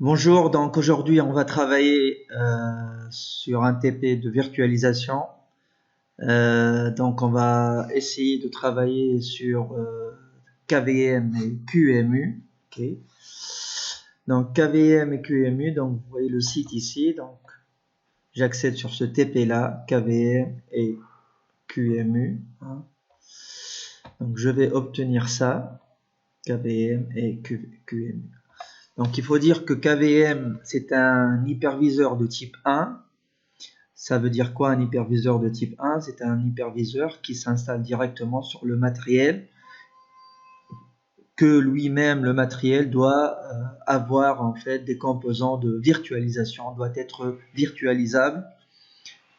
Bonjour, donc aujourd'hui on va travailler sur un TP de virtualisation. Donc on va essayer de travailler sur KVM et QEMU. Ok. Donc KVM et QEMU, donc vous voyez le site ici. Donc j'accède sur ce TP là, KVM et QEMU. Donc je vais obtenir ça, KVM et QEMU. Donc il faut dire que KVM c'est un hyperviseur de type 1. Ça veut dire quoi un hyperviseur de type 1? C'est un hyperviseur qui s'installe directement sur le matériel, que lui-même le matériel doit avoir en fait des composants de virtualisation, doit être virtualisable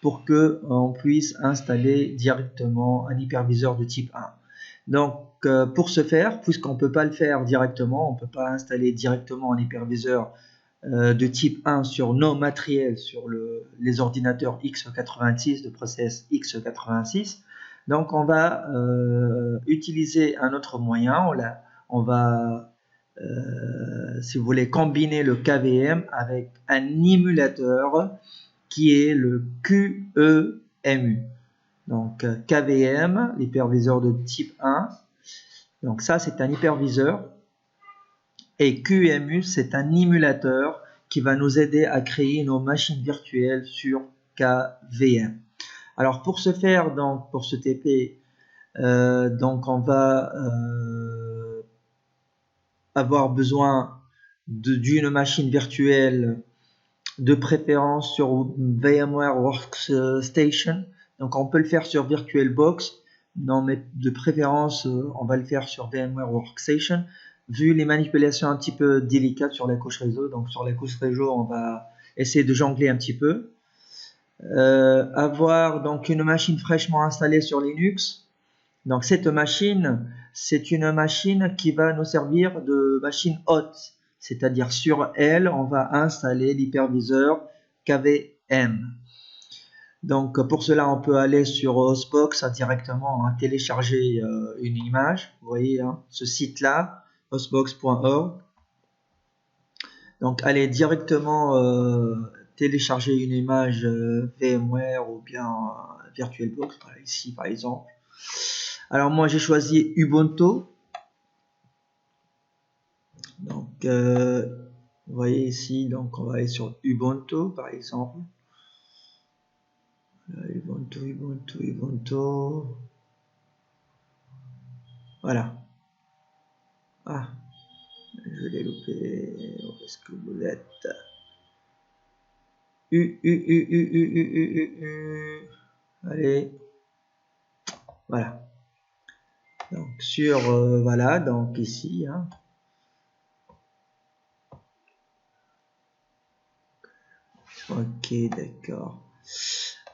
pour que on puisse installer directement un hyperviseur de type 1. Donc pour ce faire, puisqu'on peut pas le faire directement, on peut pas installer directement un hyperviseur de type 1 sur nos matériels, sur les ordinateurs x86 de process x86. Donc on va utiliser un autre moyen. On va, si vous voulez, combiner le KVM avec un émulateur qui est le QEMU. Donc KVM, l'hyperviseur de type 1. Donc ça c'est un hyperviseur. Et QEMU, c'est un émulateur qui va nous aider à créer nos machines virtuelles sur KVM. Alors pour ce faire, donc pour ce TP, donc on va avoir besoin d'une machine virtuelle, de préférence sur VMware Workstation. Donc on peut le faire sur VirtualBox, non mais de préférence on va le faire sur VMware Workstation. Vu les manipulations un petit peu délicates sur la couche réseau, donc sur la couche réseau, on va essayer de jongler un petit peu. Avoir donc une machine fraîchement installée sur Linux. Donc cette machine, c'est une machine qui va nous servir de machine hôte, c'est-à-dire sur elle, on va installer l'hyperviseur KVM. Donc pour cela, on peut aller sur Hostbox directement, télécharger une image. Vous voyez ce site-là, hostbox.org. Donc allez directement télécharger une image VMware ou bien VirtualBox, voilà, ici par exemple. Alors moi j'ai choisi Ubuntu. Donc vous voyez ici, donc on va aller sur Ubuntu par exemple. Ubuntu. Voilà. Ah, je l'ai loupé. Où est-ce que vous êtes? Allez. Voilà. Donc sur voilà, donc ici. Ok, d'accord.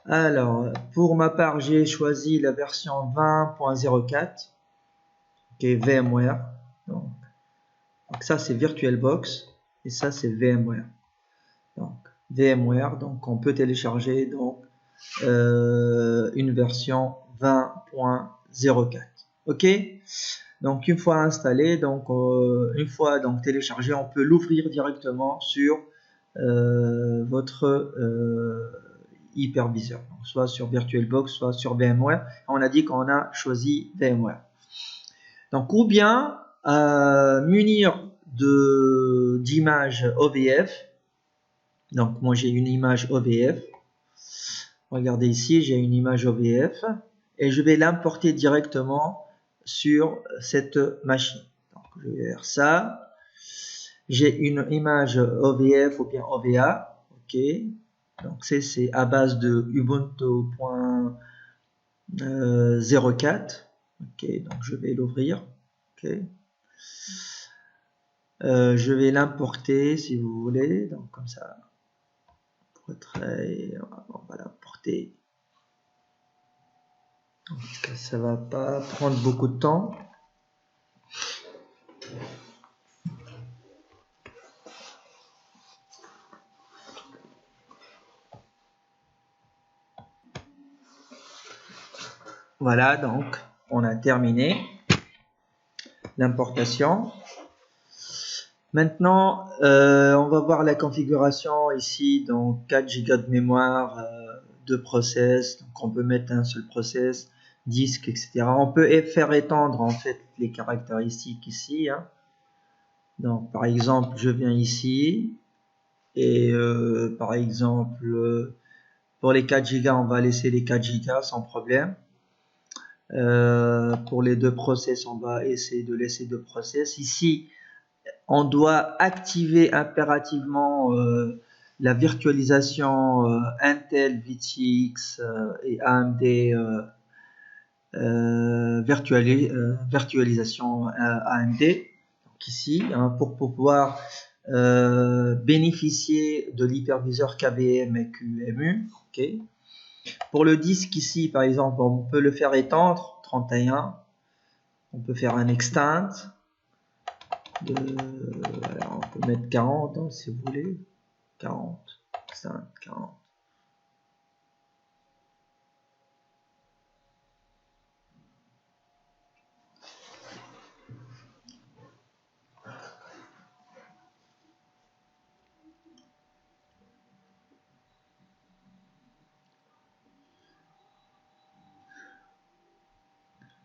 Alors, pour ma part, j'ai choisi la version 20.04 qui est VMware. Donc ça, c'est VirtualBox et ça, c'est VMware. Donc, VMware, donc on peut télécharger donc une version 20.04. Ok. Donc une fois installé, donc une fois donc téléchargé, on peut l'ouvrir directement sur votre hyperviseur, donc soit sur VirtualBox, soit sur VMware. On a dit qu'on a choisi VMware. Donc ou bien munir d'images OVF. Donc moi j'ai une image OVF. Regardez ici, j'ai une image OVF et je vais l'importer directement sur cette machine. Donc je vais faire ça. J'ai une image OVF ou bien OVA. Ok. Donc c'est à base de Ubuntu.04. Ok. Donc je vais l'ouvrir. Ok. Je vais l'importer si vous voulez. Donc comme ça. Retrait. On va l'importer. Donc ça va pas prendre beaucoup de temps. Voilà, donc on a terminé l'importation. Maintenant, on va voir la configuration ici. Donc 4 Go de mémoire, 2 process. Donc on peut mettre un seul process, disque, etc. On peut faire étendre en fait les caractéristiques ici, hein. Donc par exemple, je viens ici et par exemple, pour les 4 Go, on va laisser les 4 Go sans problème. Pour les 2 process, on va essayer de laisser 2 process. Ici, on doit activer impérativement la virtualisation Intel, VTX et AMD virtualisation AMD. Donc ici, hein, pour pouvoir bénéficier de l'hyperviseur KVM et QEMU. Okay. Pour le disque ici, par exemple, on peut le faire étendre, 31. On peut faire un extend. Voilà, on peut mettre 40 hein, si vous voulez. 40, 5, 40.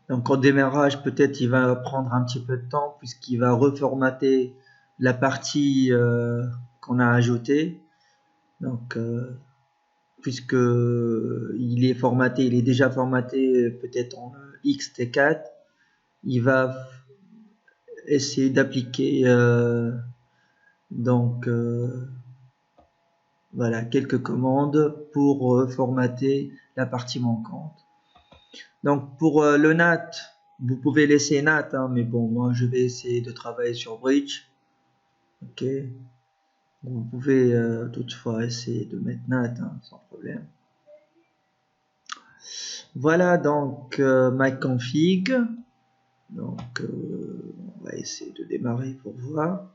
Donc au démarrage, peut-être il va prendre un petit peu de temps puisqu'il va reformater la partie qu'on a ajoutée. Donc puisque il est formaté, il est déjà formaté peut-être en XT4, il va essayer d'appliquer donc voilà quelques commandes pour formater la partie manquante. Donc pour le NAT, vous pouvez laisser NAT, hein, mais bon, moi je vais essayer de travailler sur Bridge. Ok. Vous pouvez toutefois essayer de mettre NAT hein, sans problème. Voilà donc ma config. Donc on va essayer de démarrer pour voir.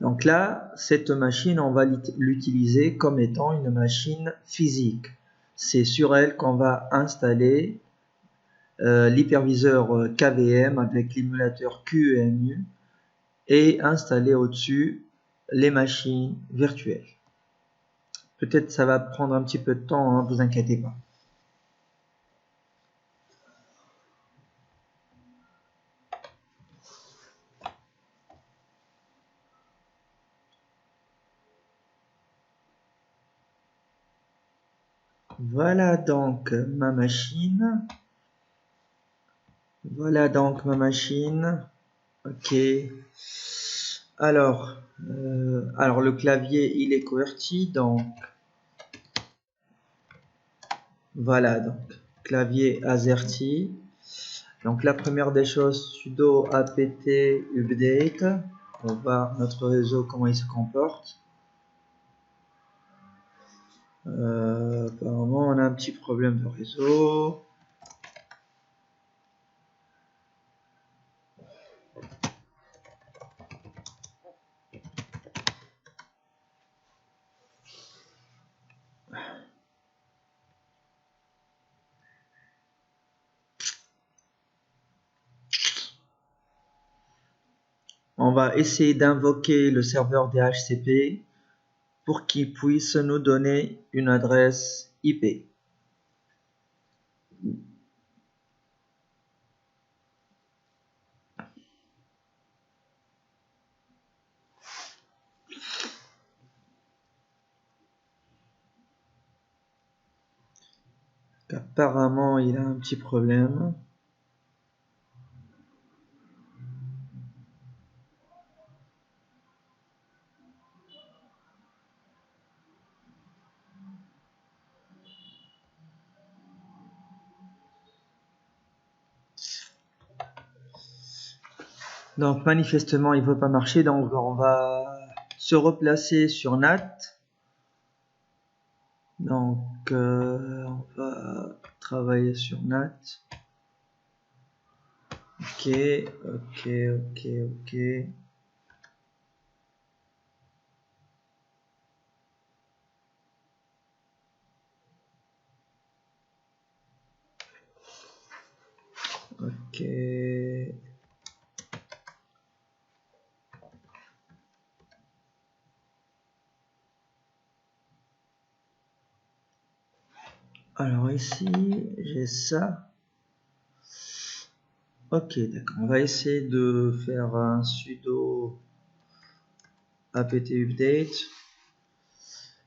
Donc là, cette machine, on va l'utiliser comme étant une machine physique. C'est sur elle qu'on va installer l'hyperviseur KVM avec l'émulateur QEMU et installer au-dessus les machines virtuelles. Peut-être ça va prendre un petit peu de temps, hein, vous inquiétez pas. Voilà donc ma machine. Voilà donc ma machine. Ok. Alors le clavier il est QWERTY, donc voilà donc clavier AZERTY. Donc la première des choses, sudo apt update. On va voir notre réseau comment il se comporte. Apparemment on a un petit problème de réseau. On va essayer d'invoquer le serveur DHCP pour qu'il puisse nous donner une adresse IP. Apparemment, il a un petit problème. Donc manifestement il ne veut pas marcher, donc on va se replacer sur NAT. Donc on va travailler sur NAT. Ok, ok, ok, ok. Ok. Alors ici, j'ai ça. Ok, d'accord. On va essayer de faire un sudo apt update.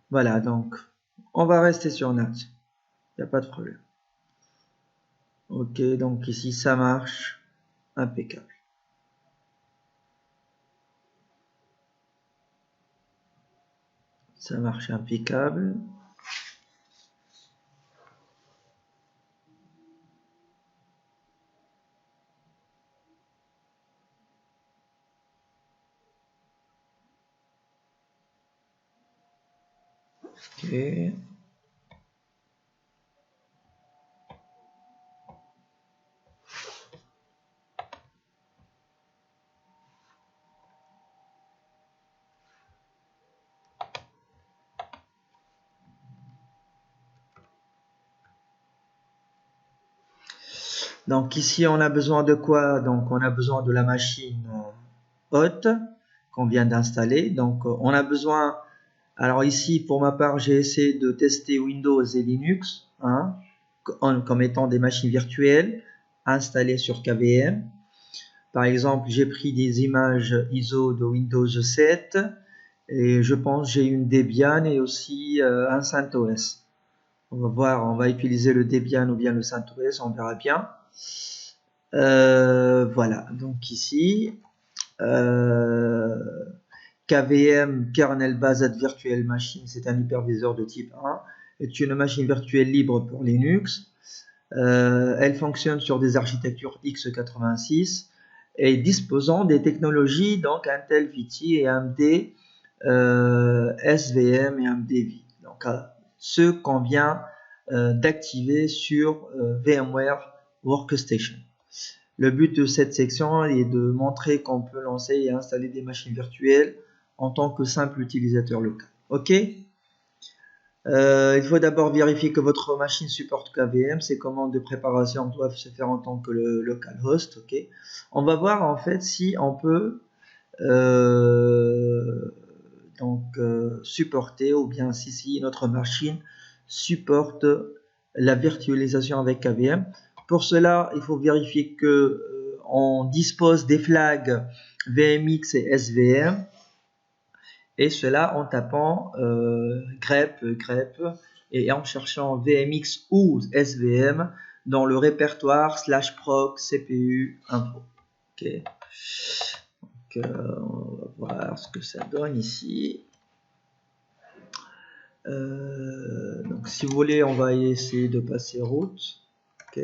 Voilà, donc on va rester sur NAT. Il n'y a pas de problème. Ok, donc ici ça marche. Impeccable. Ça marche impeccable. Ok. Donc ici on a besoin de quoi? Donc on a besoin de la machine hôte qu'on vient d'installer. Donc on a besoin, alors ici pour ma part j'ai essayé de tester Windows et Linux hein, comme étant des machines virtuelles installées sur KVM. Par exemple j'ai pris des images ISO de Windows 7 et je pense j'ai une Debian et aussi un CentOS. On va voir, on va utiliser le Debian ou bien le CentOS, on verra bien. Voilà, donc ici KVM Kernel Based Virtual Machine, c'est un hyperviseur de type 1, est une machine virtuelle libre pour Linux. Elle fonctionne sur des architectures x86 et disposant des technologies donc Intel VT et AMD SVM et AMD V. Donc ce qu'on vient d'activer sur VMware Workstation. Le but de cette section est de montrer qu'on peut lancer et installer des machines virtuelles en tant que simple utilisateur local. Ok. Il faut d'abord vérifier que votre machine supporte KVM. Ces commandes de préparation doivent se faire en tant que le localhost. Ok. On va voir en fait si on peut supporter ou bien si notre machine supporte la virtualisation avec KVM. Pour cela, il faut vérifier que on dispose des flags VMX et SVM, et cela en tapant grep et en cherchant VMX ou SVM dans le répertoire /proc CPU info. Ok. Donc, on va voir ce que ça donne ici. Donc si vous voulez, on va essayer de passer route. Ok.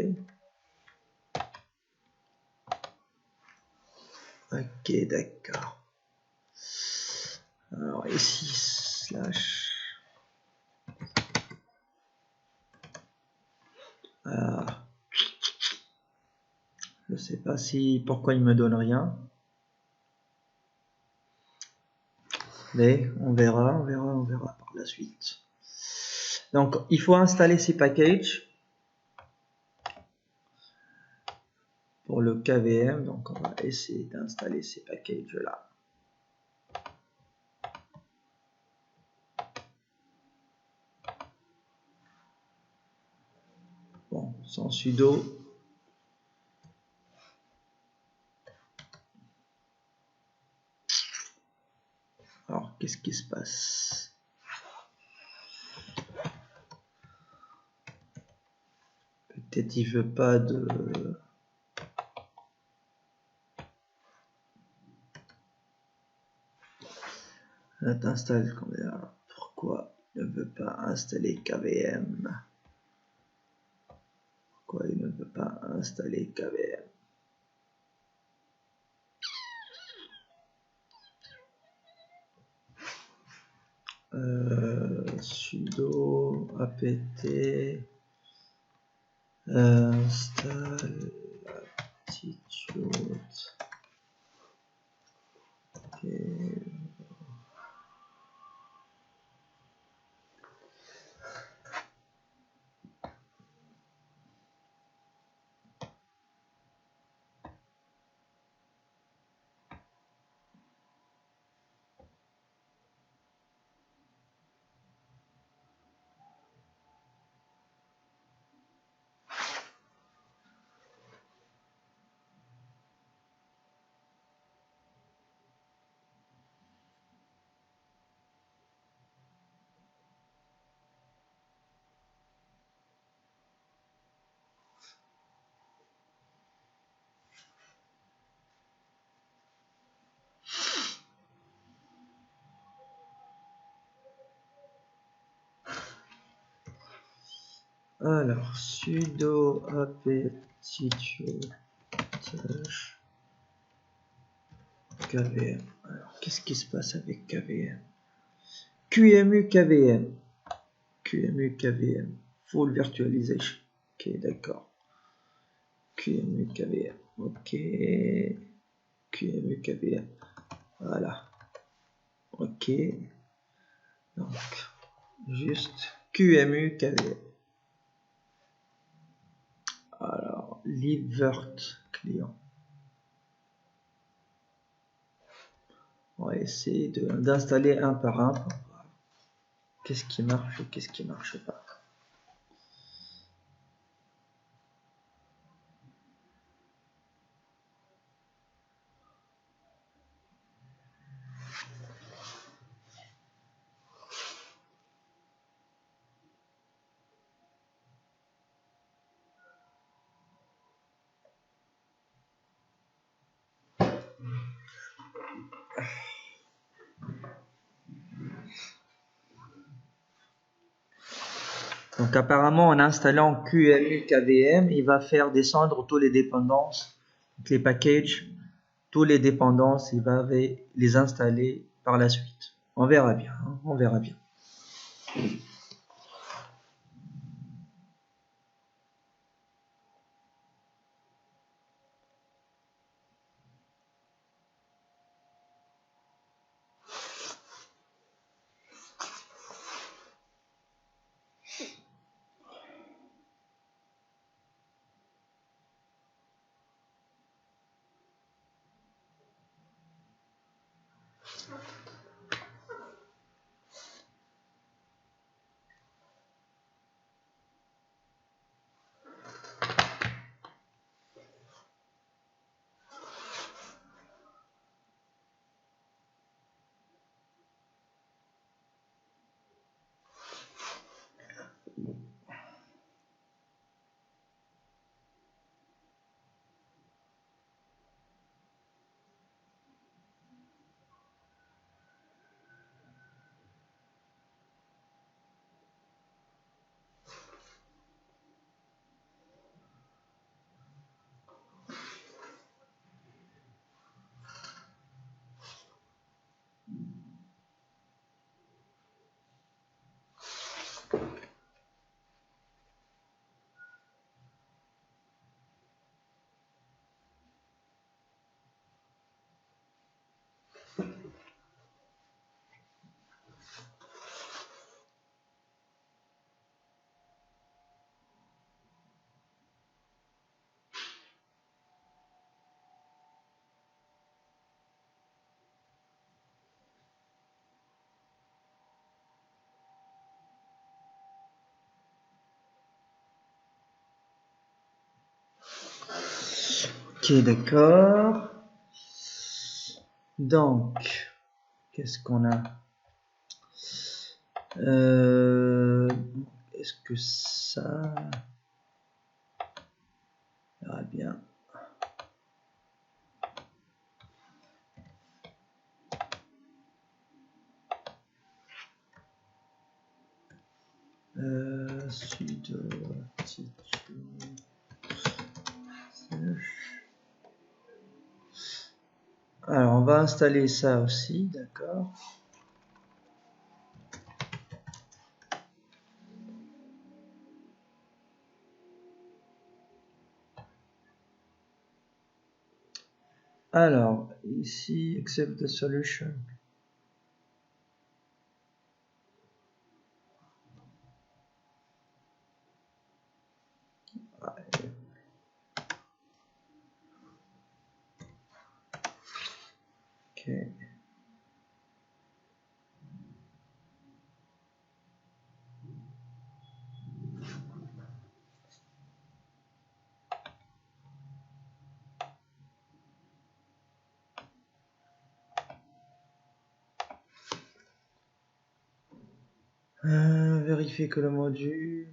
Ok, d'accord. Alors ici slash. Alors, je sais pas si pourquoi il me donne rien. Mais on verra par la suite. Donc il faut installer ces packages pour le KVM. Donc on va essayer d'installer ces packages là. Bon, sans sudo. Alors qu'est-ce qui se passe? Peut-être il veut pas de... T'installe combien? Pourquoi il ne veut pas installer KVM? Pourquoi il ne veut pas installer KVM? Sudo apt install aptitude. Okay. Alors, sudo apt kvm. Alors, qu'est-ce qui se passe avec kvm? QEMU kvm. QEMU kvm. Full virtualization. Ok, d'accord. QEMU kvm. Ok. QEMU kvm. Voilà. Ok. Donc, juste QEMU kvm. Alors, libvirt client. On va essayer d'installer un par un pour voir qu'est-ce qui marche et qu'est-ce qui marche pas. Donc apparemment en installant QEMU kvm, il va faire descendre toutes les dépendances, les packages, toutes les dépendances, il va les installer par la suite. On verra bien, hein, on verra bien. Ok, d'accord. Donc, qu'est-ce qu'on a? Est-ce que ça ira bien? Sudo alors on va installer ça aussi, d'accord. Alors ici accept the solution. Ok. Vérifier que le module.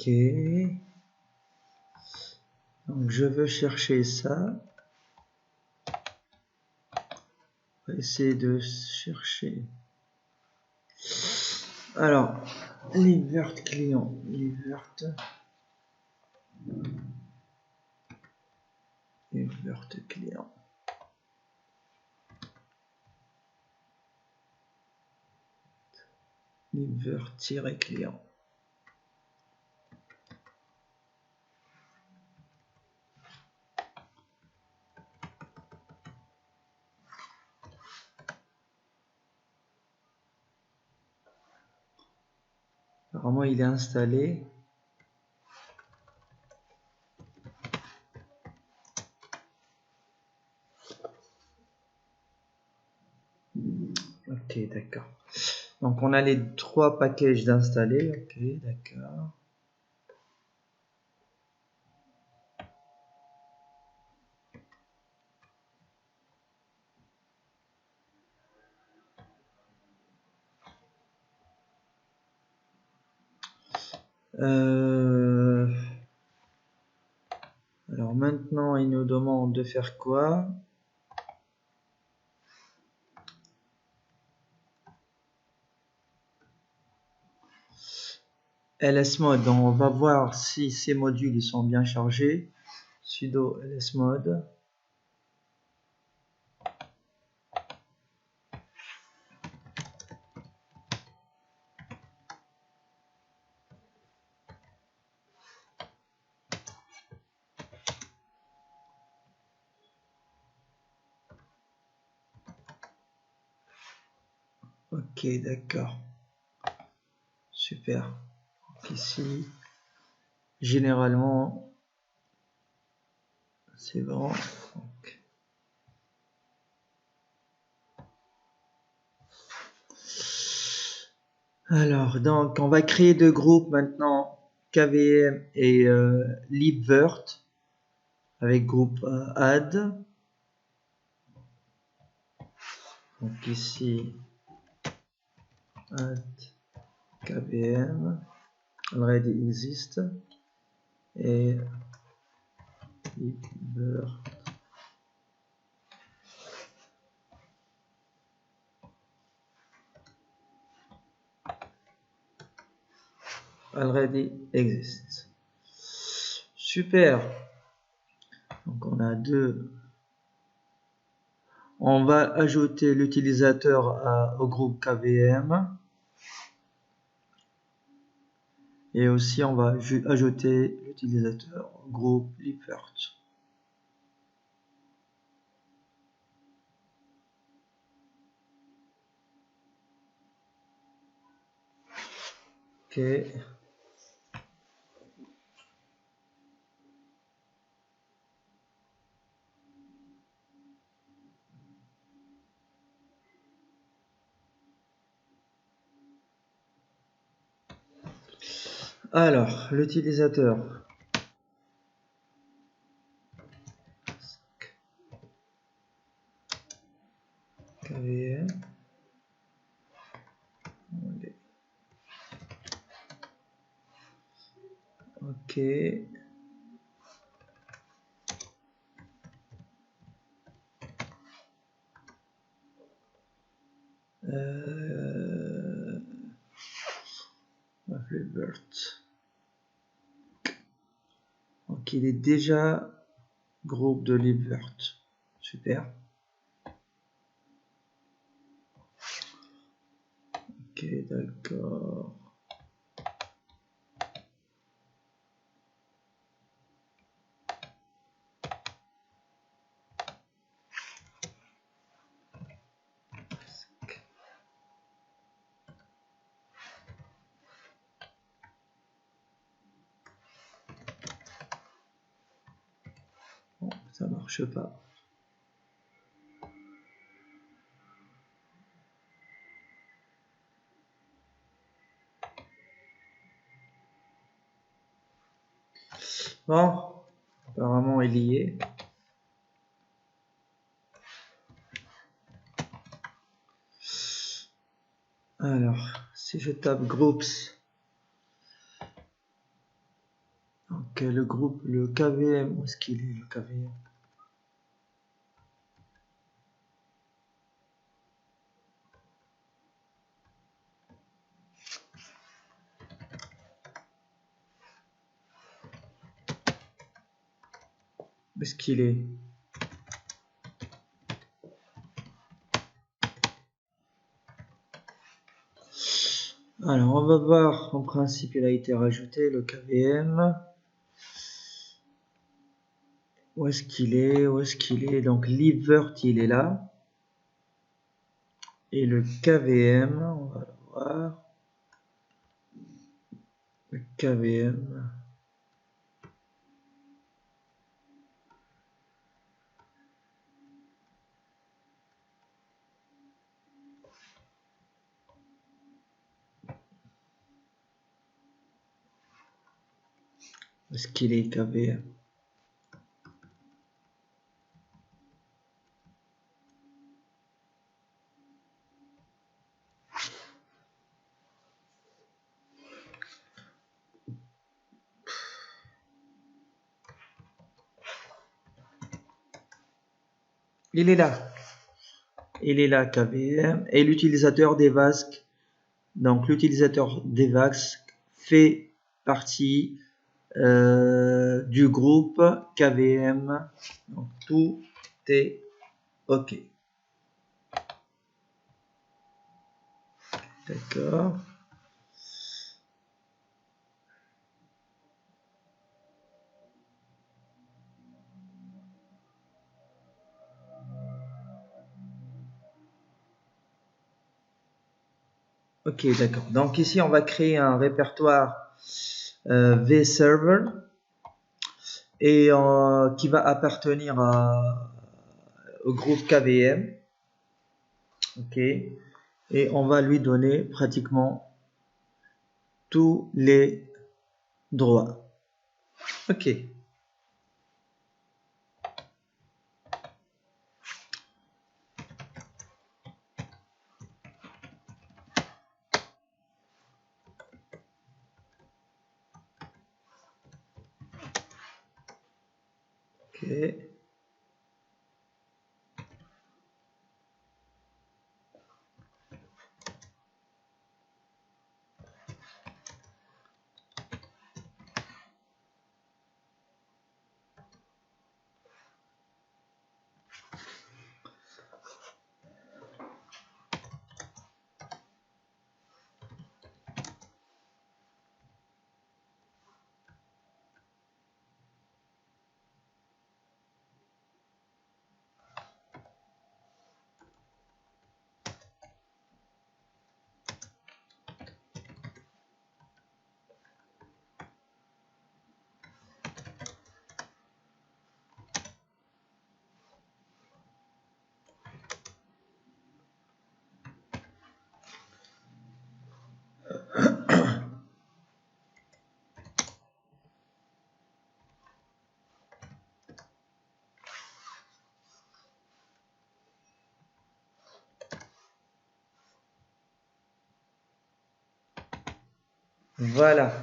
Ok. Donc je veux chercher ça. On va essayer de chercher. Alors, Livert client. Livert client. Livert-client. Apparemment, il est installé. Ok, d'accord. Donc, on a les 3 packages d'installer. Ok, d'accord. Alors maintenant, il nous demande de faire quoi? LSMod, donc on va voir si ces modules ils sont bien chargés. Sudo lsmod. Ok, d'accord. Super. Donc ici, généralement, c'est bon. Donc, alors, donc, on va créer 2 groupes maintenant, KVM et libvirt, avec groupe add. Donc ici, add KVM, already exist, et libvirt. Already exists. Super. Donc on a 2. On va ajouter l'utilisateur au groupe KVM. Et aussi on va ajouter l'utilisateur au groupe libvirt. Ok. Alors, l'utilisateur. KVM. Ok. Libvirt. Donc il est déjà groupe de libvirt. Super. Ok, d'accord. marche pas. Bon, apparemment il y est. Alors, si je tape groups, donc le groupe, le KVM, où est-ce qu'il est le KVM? Où est-ce qu'il est? Alors, on va voir, en principe, il a été rajouté, le KVM. Où est-ce qu'il est? Où est-ce qu'il est? Donc, Livert, il est là. Et le KVM, on va le voir. Le KVM. Où est-ce qu'il est, KVM? Il est là. Il est là, KVM. Et l'utilisateur d'Evask. Donc, l'utilisateur d'Evask fait partie du groupe KVM. Donc, tout est OK. D'accord. Ok, d'accord. Donc ici, on va créer un répertoire vServer et qui va appartenir au groupe KVM. Ok. Et on va lui donner pratiquement tous les droits. Ok. Ok. Voilà.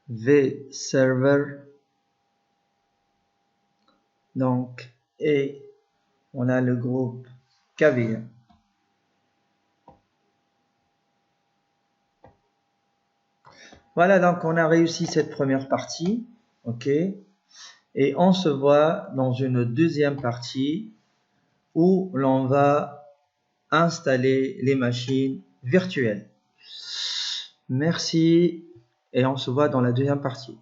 vServer. Donc, et on a le groupe KVM. Voilà, donc on a réussi cette première partie. Ok. Et on se voit dans une deuxième partie où l'on va installer les machines virtuelles. Merci et on se voit dans la deuxième partie.